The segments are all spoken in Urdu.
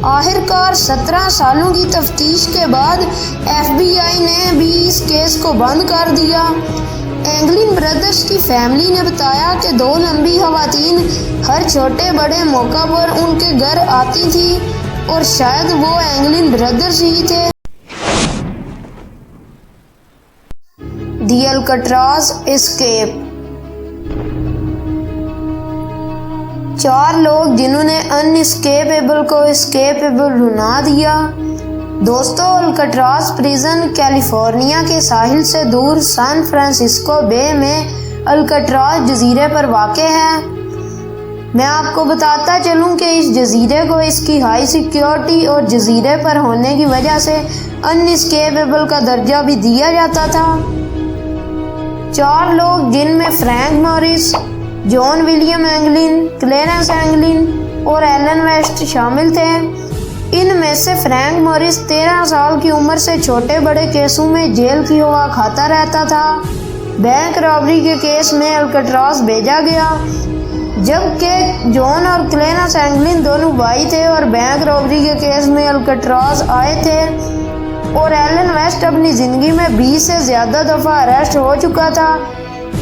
آخرکار 17 سالوں کی تفتیش کے بعد FBI نے بھی اس کیس کو بند کر دیا۔ اینگلن برادرز کی فیملی نے بتایا کہ 2 لمبی خواتین ہر چھوٹے بڑے موقع پر ان کے گھر آتی تھیں اور شاید وہ اینگلن برادرز ہی تھے۔ دی الکٹراز اسکیپ۔ 4 لوگ جنہوں نے ان اسکیپیبل کو اسکیپیبل بنا دیا۔ دوستو، الکٹراز پریزن کیلیفورنیا کے ساحل سے دور سان فرانسسکو بے میں الکٹراز جزیرے پر واقع ہے۔ میں آپ کو بتاتا چلوں کہ اس جزیرے کو اس کی ہائی سیکیورٹی اور جزیرے پر ہونے کی وجہ سے ان اسکیپیبل کا درجہ بھی دیا جاتا تھا۔ 4 لوگ جن میں Frank Morris, John William Anglin, Clarence Anglin اور ایلن ویسٹ شامل تھے۔ ان میں سے فرینک موریس 13 سال کی عمر سے چھوٹے بڑے کیسوں میں جیل کی ہوا کھاتا رہتا تھا۔ بینک رابری کے کیس میں الکٹراز بھیجا گیا، جبکہ جان اور کلیرنس اینگلن دونوں بھائی تھے اور بینک رابری کے کیس میں الکٹراز آئے تھے، اور ایلن ویسٹ اپنی زندگی میں 20 سے زیادہ دفعہ اریسٹ ہو چکا تھا۔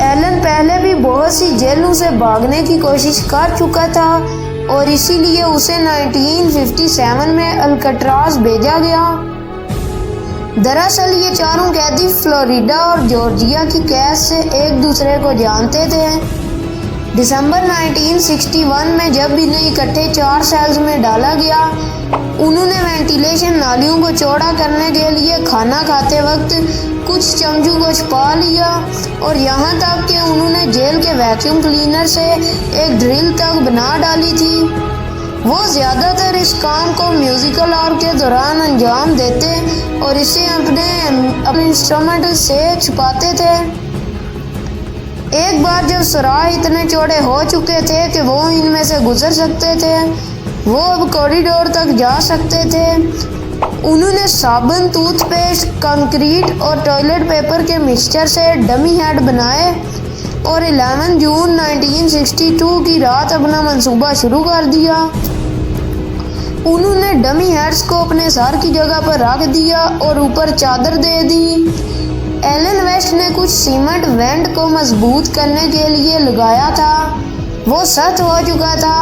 ایلن پہلے بھی بہت سی جیلوں سے بھاگنے کی کوشش کر چکا تھا اور اسی لیے اسے 1957 میں الکٹراز بھیجا گیا۔ دراصل یہ چاروں قیدی فلوریڈا اور جارجیا کی قید سے ایک دوسرے کو جانتے تھے۔ دسمبر 1961 میں جب انہیں اکٹھے 4 سیلز میں ڈالا گیا، انہوں نے وینٹیلیشن نالیوں کو چوڑا کرنے کے لیے کھانا کھاتے وقت کچھ چمچوں کو چھپا لیا، اور یہاں تک کہ انہوں نے جیل کے ویکیوم کلینر سے ایک ڈرل تک بنا ڈالی تھی۔ وہ زیادہ تر اس کام کو میوزیکل آور کے دوران انجام دیتے اور اسے اپنے انسٹرومنٹ سے چھپاتے تھے۔ ایک بار جب سوراخ اتنے چوڑے ہو چکے تھے کہ وہ ان میں سے گزر سکتے تھے، وہ اب کوریڈور تک جا سکتے تھے، انہوں نے صابن، ٹوتھ پیسٹ، کنکریٹ اور ٹوائلٹ پیپر کے مکسچر سے ڈمی ہیڈ بنائے اور 11 جون 1962 کی رات اپنا منصوبہ شروع کر دیا۔ انہوں نے ڈمی ہیڈز کو اپنے سر کی جگہ پر رکھ دیا اور اوپر چادر دے دی۔ ایلن ویسٹ نے کچھ سیمنٹ وینٹ کو مضبوط کرنے کے لیے لگایا تھا، وہ سخت ہو چکا تھا۔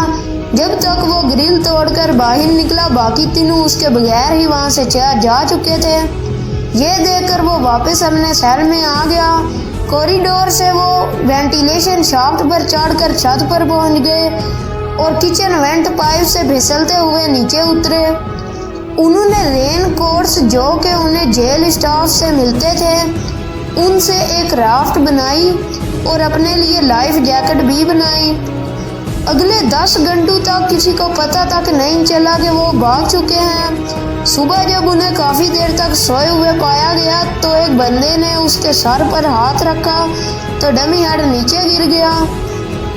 جب تک وہ گرل توڑ کر باہر نکلا، باقی تینوں اس کے بغیر ہی وہاں سے جا چکے تھے۔ یہ دیکھ کر وہ واپس اپنے سیل میں آ گیا۔ کوریڈور سے وہ وینٹیلیشن شافٹ پر چڑھ کر چھت پر پہنچ گئے اور کچن وینٹ پائپ سے پھسلتے ہوئے نیچے اترے۔ انہوں نے رین کوٹس جو کہ انہیں جیل اسٹاف سے ملتے تھے ان سے ایک رافٹ بنائی اور اپنے لیے لائف جیکٹ بھی بنائی۔ اگلے 10 گھنٹوں تک کسی کو پتہ تک نہیں چلا کہ وہ بھاگ چکے ہیں۔ صبح جب انہیں کافی دیر تک سوئے ہوئے پایا گیا تو ایک بندے نے اس کے سر پر ہاتھ رکھا تو ڈمی ہیڈ نیچے گر گیا۔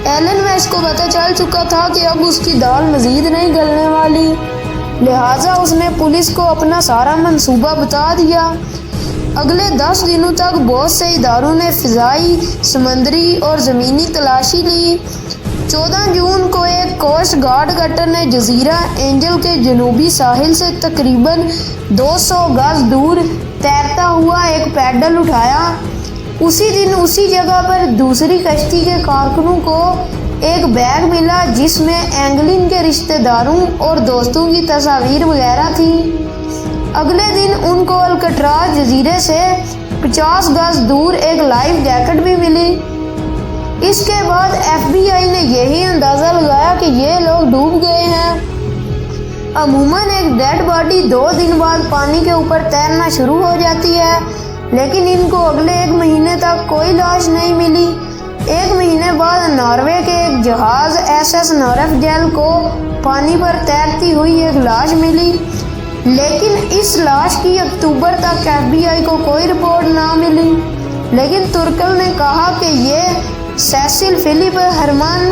ایلن ویسٹ کو پتہ چل چکا تھا کہ اب اس کی دال مزید نہیں گلنے والی، لہٰذا اس نے پولیس کو اپنا سارا منصوبہ بتا دیا۔ اگلے 10 دنوں تک بہت سے اداروں نے فضائی، سمندری اور زمینی تلاشی لی۔ 14 جون کو ایک کوسٹ گارڈ کٹر نے جزیرہ اینجل کے جنوبی ساحل سے تقریباً 200 گز دور تیرتا ہوا ایک پیڈل اٹھایا۔ اسی دن اسی جگہ پر دوسری کشتی کے کارکنوں کو ایک بیگ ملا جس میں اینگلن کے رشتہ داروں اور دوستوں کی تصاویر وغیرہ تھیں۔ اگلے دن ان کو الکٹراز جزیرے سے 50 گز دور ایک لائف جیکٹ بھی ملی۔ اس کے بعد FBI نے یہی اندازہ لگایا کہ یہ لوگ ڈوب گئے ہیں۔ عموماً ایک ڈیڈ باڈی 2 دن بعد پانی کے اوپر تیرنا شروع ہو جاتی ہے، لیکن ان کو اگلے 1 مہینے تک کوئی لاش نہیں ملی۔ 1 مہینے بعد ناروے کے ایک جہاز SS نورف جیل کو پانی پر تیرتی ہوئی ایک لاش ملی، لیکن اس لاش کی اکتوبر تک FBI کو کوئی رپورٹ نہ ملی۔ لیکن ترکل نے کہا کہ یہ سیسل فلپ ہرمن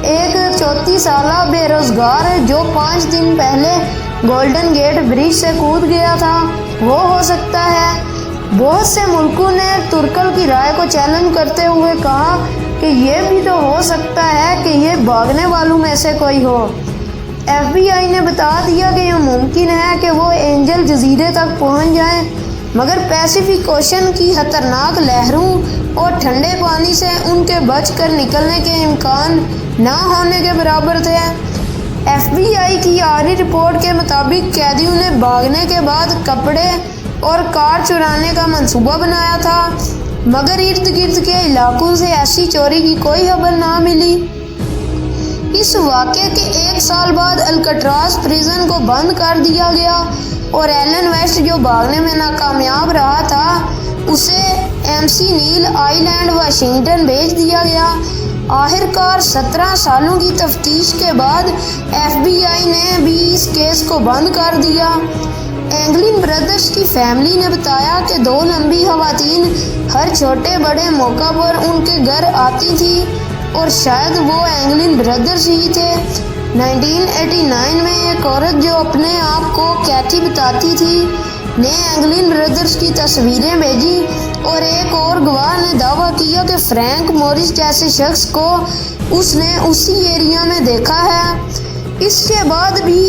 ایک 34 سالہ بے روزگار ہے جو 5 دن پہلے گولڈن گیٹ برج سے کود گیا تھا، وہ ہو سکتا ہے۔ بہت سے ملکوں نے ترکل کی رائے کو چیلنج کرتے ہوئے کہا کہ یہ بھی تو ہو سکتا ہے کہ یہ بھاگنے والوں میں سے کوئی ہو۔ FBI نے بتا دیا کہ یہ ممکن ہے کہ وہ اینجل جزیرے تک پہنچ جائیں، مگر پیسیفک اوشن کی خطرناک لہروں اور ٹھنڈے پانی سے ان کے بچ کر نکلنے کے امکان نہ ہونے کے برابر تھے۔ FBI کی آخری رپورٹ کے مطابق قیدیوں نے بھاگنے کے بعد کپڑے اور کار چرانے کا منصوبہ بنایا تھا، مگر ارد گرد کے علاقوں سے ایسی چوری کی کوئی خبر نہ ملی۔ اس واقعے کے 1 سال بعد الکٹراز پریزن کو بند کر دیا گیا اور ایلن ویسٹ، جو بھاگنے میں ناکامیاب رہا تھا، اسے MC نیل آئی لینڈ واشنگٹن بھیج دیا گیا۔ آخر کار 17 سالوں کی تفتیش کے بعد FBI نے بھی اس کیس کو بند کر دیا۔ اینگلن بردرز کی فیملی نے بتایا کہ 2 لمبی خواتین ہر چھوٹے بڑے موقع پر ان کے گھر آتی تھی اور شاید وہ اینگلن بردرز ہی تھے۔ 1989 میں ایک عورت جو اپنے آپ کو کیتھی بتاتی تھی نے اینگلن بردرز کی تصویریں بھیجی، اور ایک اور گواہ نے دعویٰ کیا کہ فرینک موریس جیسے شخص کو اس نے اسی ایریا میں دیکھا ہے۔ اس کے بعد بھی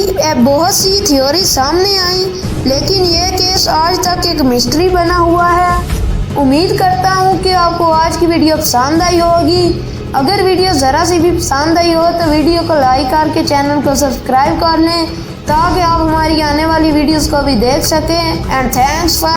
بہت سی تھیوری سامنے آئیں، لیکن یہ کیس آج تک ایک مسٹری بنا ہوا ہے۔ امید کرتا ہوں کہ آپ کو آج کی ویڈیو پسند آئی ہوگی۔ اگر ویڈیو ذرا سی بھی پسند آئی ہو تو ویڈیو کو لائک کر کے چینل کو سبسکرائب کر لیں تاکہ آپ ہماری آنے والی ویڈیوز کو بھی دیکھ سکیں۔ And thanks for